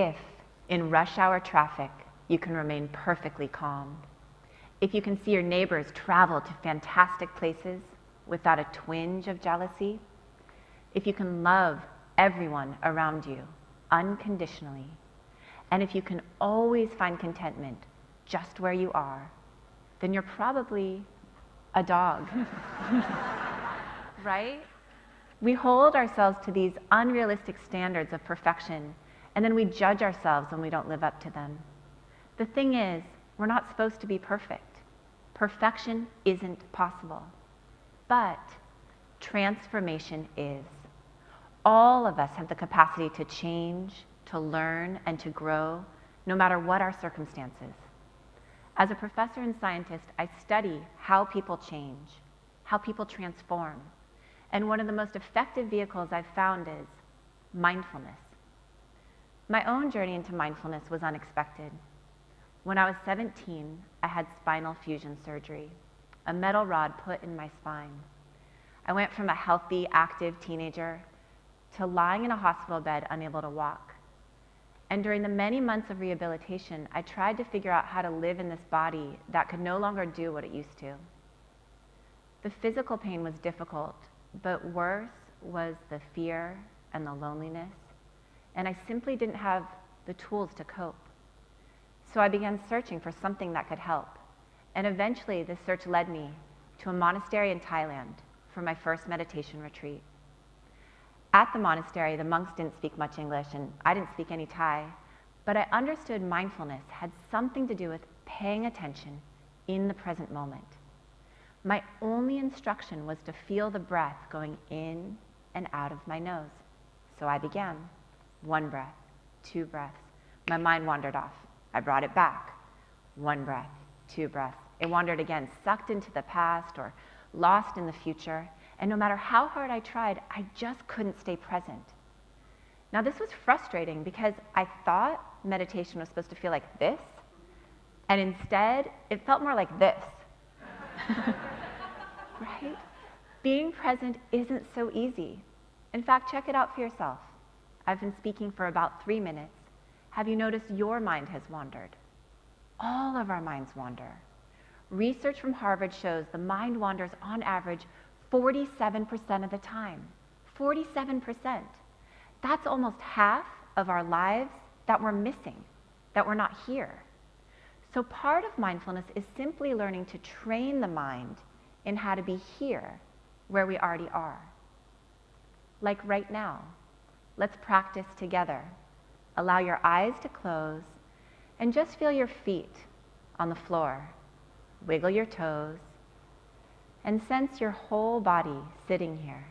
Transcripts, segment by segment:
If, in rush hour traffic, you can remain perfectly calm, if you can see your neighbors travel to fantastic places without a twinge of jealousy, if you can love everyone around you unconditionally, and if you can always find contentment just where you are, then you're probably a dog, right? We hold ourselves to these unrealistic standards of perfection, and then we judge ourselves when we don't live up to them. The thing is, we're not supposed to be perfect. Perfection isn't possible, but transformation is. All of us have the capacity to change, to learn, and to grow, no matter what our circumstances. As a professor and scientist, I study how people change, how people transform. And one of the most effective vehicles I've found is mindfulness. My own journey into mindfulness was unexpected. When I was 17, I had spinal fusion surgery, a metal rod put in my spine. I went from a healthy, active teenager to lying in a hospital bed, unable to walk. And during the many months of rehabilitation, I tried to figure out how to live in this body that could no longer do what it used to. The physical pain was difficult, but worse was the fear and the loneliness, and I simply didn't have the tools to cope. So I began searching for something that could help, and eventually this search led me to a monastery in Thailand for my first meditation retreat. At the monastery, the monks didn't speak much English, and I didn't speak any Thai, but I understood mindfulness had something to do with paying attention in the present moment. My only instruction was to feel the breath going in and out of my nose. So I began. 1 breath, 2 breaths. My mind wandered off. I brought it back. 1 breath, 2 breaths. It wandered again, sucked into the past or lost in the future. And no matter how hard I tried, I just couldn't stay present. Now this was frustrating because I thought meditation was supposed to feel like this, and instead it felt more like this. Right? Being present isn't so easy. In fact, check it out for yourself. I've been speaking for about 3 minutes. Have you noticed your mind has wandered? All of our minds wander. Research from Harvard shows the mind wanders on average 47% of the time. 47%. That's almost half of our lives that we're missing, that we're not here. So part of mindfulness is simply learning to train the mind in how to be here, where we already are. Like right now. Let's practice together. Allow your eyes to close and just feel your feet on the floor. Wiggle your toes and sense your whole body sitting here,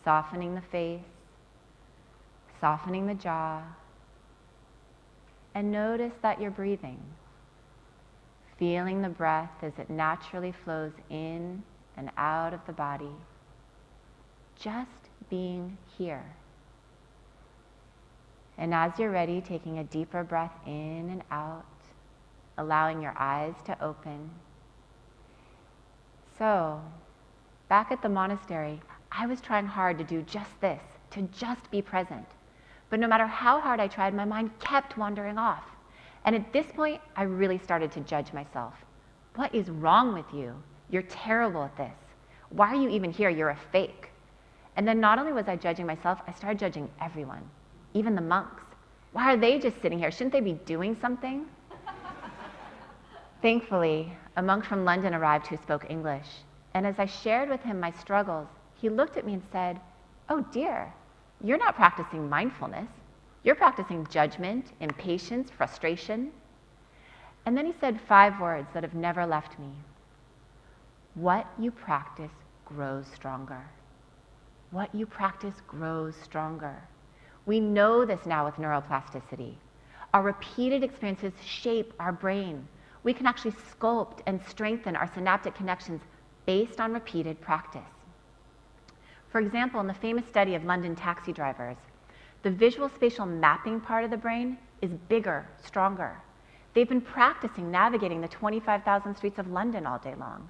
softening the face, softening the jaw, and notice that you're breathing, feeling the breath as it naturally flows in and out of the body, just being here. And as you're ready, taking a deeper breath in and out, allowing your eyes to open. So, back at the monastery, I was trying hard to do just this, to just be present. But no matter how hard I tried, my mind kept wandering off. And at this point, I really started to judge myself. What is wrong with you? You're terrible at this. Why are you even here? You're a fake. And then not only was I judging myself, I started judging everyone. Even the monks. Why are they just sitting here? Shouldn't they be doing something? Thankfully, a monk from London arrived who spoke English. And as I shared with him my struggles, he looked at me and said, "Oh dear, you're not practicing mindfulness. You're practicing judgment, impatience, frustration." And then he said 5 words that have never left me. What you practice grows stronger. What you practice grows stronger. We know this now with neuroplasticity. Our repeated experiences shape our brain. We can actually sculpt and strengthen our synaptic connections based on repeated practice. For example, in the famous study of London taxi drivers, the visual spatial mapping part of the brain is bigger, stronger. They've been practicing navigating the 25,000 streets of London all day long.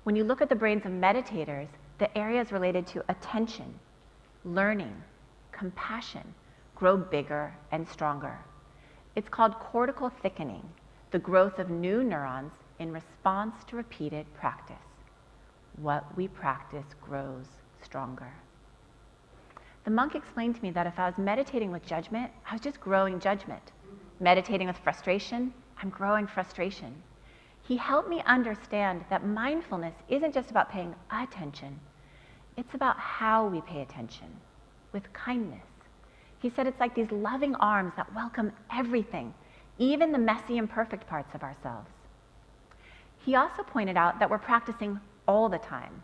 When you look at the brains of meditators, the areas related to attention, learning, compassion, grow bigger and stronger. It's called cortical thickening, the growth of new neurons in response to repeated practice. What we practice grows stronger. The monk explained to me that if I was meditating with judgment, I was just growing judgment. Meditating with frustration, I'm growing frustration. He helped me understand that mindfulness isn't just about paying attention. It's about how we pay attention, with kindness. He said it's like these loving arms that welcome everything, even the messy, imperfect parts of ourselves. He also pointed out that we're practicing all the time,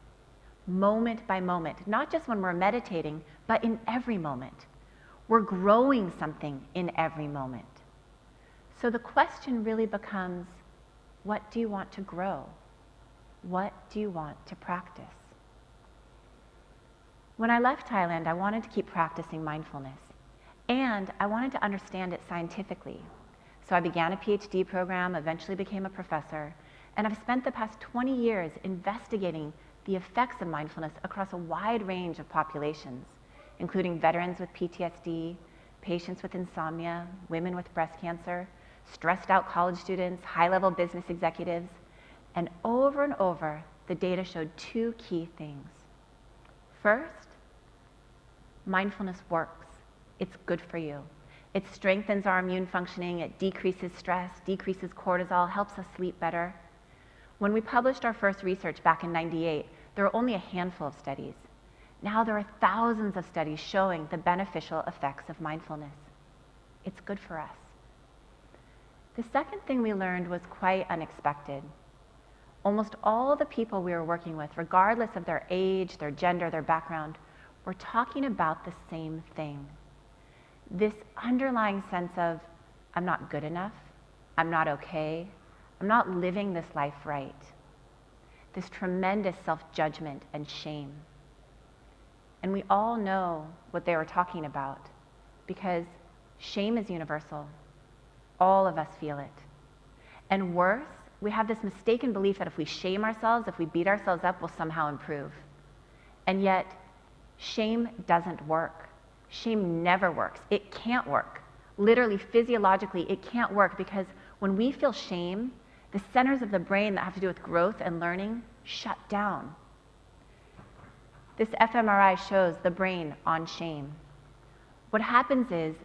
moment by moment, not just when we're meditating, but in every moment. We're growing something in every moment. So the question really becomes, what do you want to grow? What do you want to practice? When I left Thailand, I wanted to keep practicing mindfulness, and I wanted to understand it scientifically. So I began a PhD program, eventually became a professor, and I've spent the past 20 years investigating the effects of mindfulness across a wide range of populations, including veterans with PTSD, patients with insomnia, women with breast cancer, stressed out college students, high-level business executives, and over, the data showed two key things. First, mindfulness works. It's good for you. It strengthens our immune functioning, it decreases stress, decreases cortisol, helps us sleep better. When we published our first research back in '98, there were only a handful of studies. Now there are thousands of studies showing the beneficial effects of mindfulness. It's good for us. The second thing we learned was quite unexpected. Almost all the people we were working with, regardless of their age, their gender, their background, were talking about the same thing. This underlying sense of, I'm not good enough, I'm not okay, I'm not living this life right. This tremendous self-judgment and shame. And we all know what they were talking about, because shame is universal. All of us feel it. And worse, we have this mistaken belief that if we shame ourselves, if we beat ourselves up, we'll somehow improve. And yet, shame doesn't work. Shame never works. It can't work. Literally, physiologically, it can't work, because when we feel shame, the centers of the brain that have to do with growth and learning shut down. This fMRI shows the brain on shame. What happens is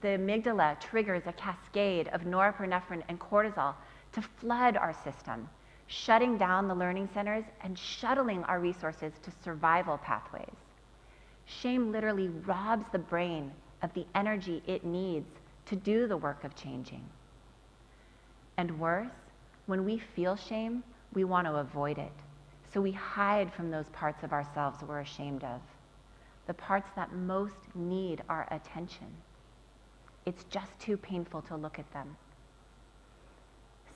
the amygdala triggers a cascade of norepinephrine and cortisol to flood our system, shutting down the learning centers and shuttling our resources to survival pathways. Shame literally robs the brain of the energy it needs to do the work of changing. And worse, when we feel shame, we want to avoid it. So we hide from those parts of ourselves we're ashamed of, the parts that most need our attention. It's just too painful to look at them.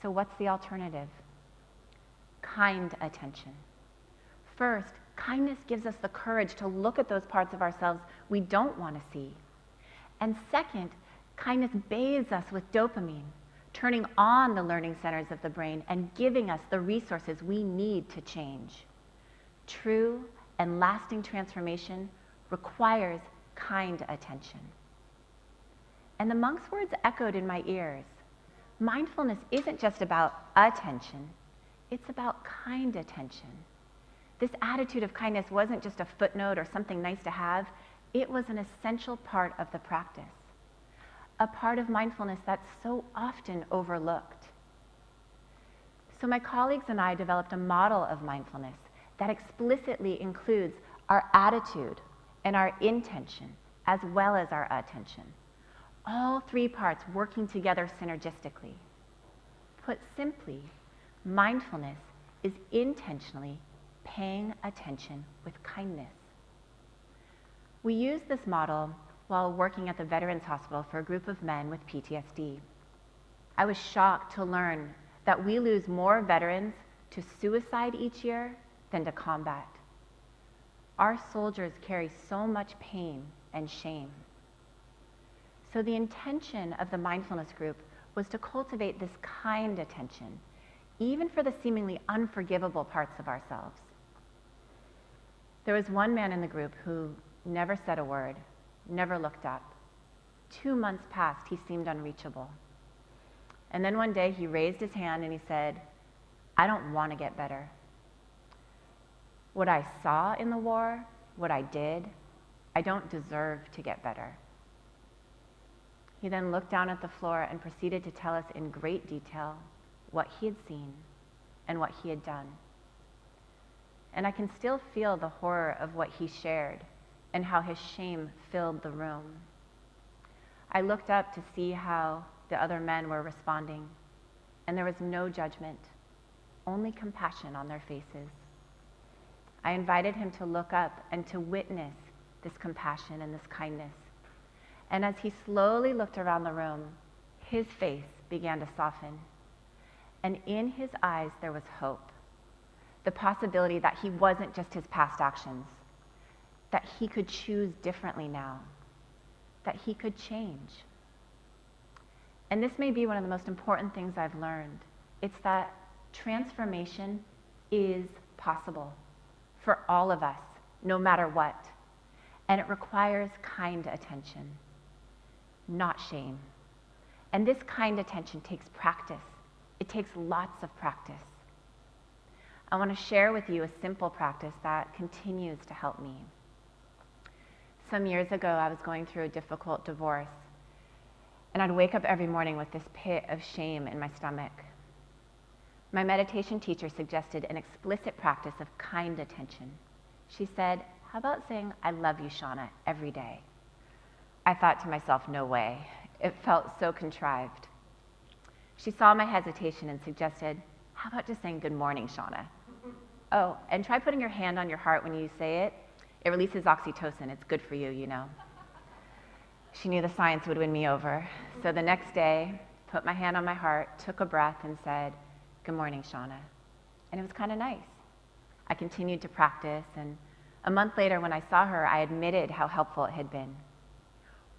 So what's the alternative? Kind attention. First, kindness gives us the courage to look at those parts of ourselves we don't want to see. And second, kindness bathes us with dopamine, turning on the learning centers of the brain and giving us the resources we need to change. True and lasting transformation requires kind attention. And the monk's words echoed in my ears. Mindfulness isn't just about attention, it's about kind attention. This attitude of kindness wasn't just a footnote or something nice to have, it was an essential part of the practice. A part of mindfulness that's so often overlooked. So my colleagues and I developed a model of mindfulness that explicitly includes our attitude and our intention, as well as our attention. All three parts working together synergistically. Put simply, mindfulness is intentionally paying attention with kindness. We used this model while working at the Veterans Hospital for a group of men with PTSD. I was shocked to learn that we lose more veterans to suicide each year than to combat. Our soldiers carry so much pain and shame. So the intention of the mindfulness group was to cultivate this kind attention, even for the seemingly unforgivable parts of ourselves. There was one man in the group who never said a word, never looked up. 2 months passed, he seemed unreachable. And then one day he raised his hand and he said, I don't want to get better. What I saw in the war, what I did, I don't deserve to get better. He then looked down at the floor and proceeded to tell us in great detail what he had seen and what he had done. And I can still feel the horror of what he shared and how his shame filled the room. I looked up to see how the other men were responding, and there was no judgment, only compassion on their faces. I invited him to look up and to witness this compassion and this kindness. And as he slowly looked around the room, his face began to soften. And in his eyes, there was hope. The possibility that he wasn't just his past actions, that he could choose differently now, that he could change. And this may be one of the most important things I've learned. It's that transformation is possible for all of us, no matter what. And it requires kind attention, not shame. And this kind attention takes practice. It takes lots of practice. I want to share with you a simple practice that continues to help me. Some years ago, I was going through a difficult divorce, and I'd wake up every morning with this pit of shame in my stomach. My meditation teacher suggested an explicit practice of kind attention. She said, how about saying, I love you, Shauna, every day? I thought to myself, no way. It felt so contrived. She saw my hesitation and suggested, how about just saying, good morning, Shauna? Oh, and try putting your hand on your heart when you say it. It releases oxytocin. It's good for you, you know. She knew the science would win me over. So the next day, put my hand on my heart, took a breath, and said, good morning, Shauna. And it was kind of nice. I continued to practice, and a month later when I saw her, I admitted how helpful it had been.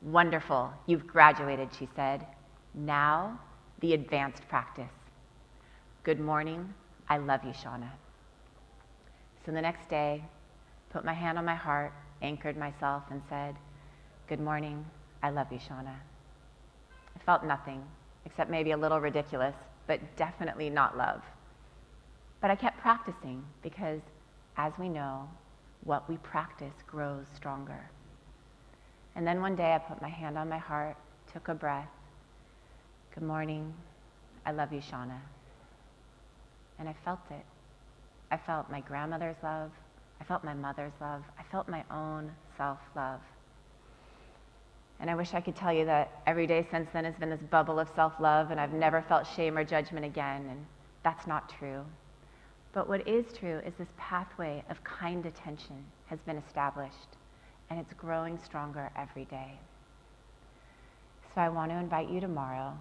Wonderful, you've graduated, she said. Now, the advanced practice. Good morning, I love you, Shauna. So the next day, put my hand on my heart, anchored myself, and said, good morning, I love you, Shauna. I felt nothing, except maybe a little ridiculous, but definitely not love. But I kept practicing because, as we know, what we practice grows stronger. And then one day I put my hand on my heart, took a breath. Good morning, I love you, Shauna. And I felt it. I felt my grandmother's love. I felt my mother's love. I felt my own self-love. And I wish I could tell you that every day since then has been this bubble of self-love and I've never felt shame or judgment again, and that's not true. But what is true is this pathway of kind attention has been established, and it's growing stronger every day. So I want to invite you tomorrow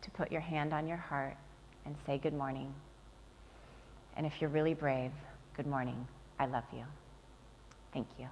to put your hand on your heart and say good morning. And if you're really brave, good morning, I love you. Thank you.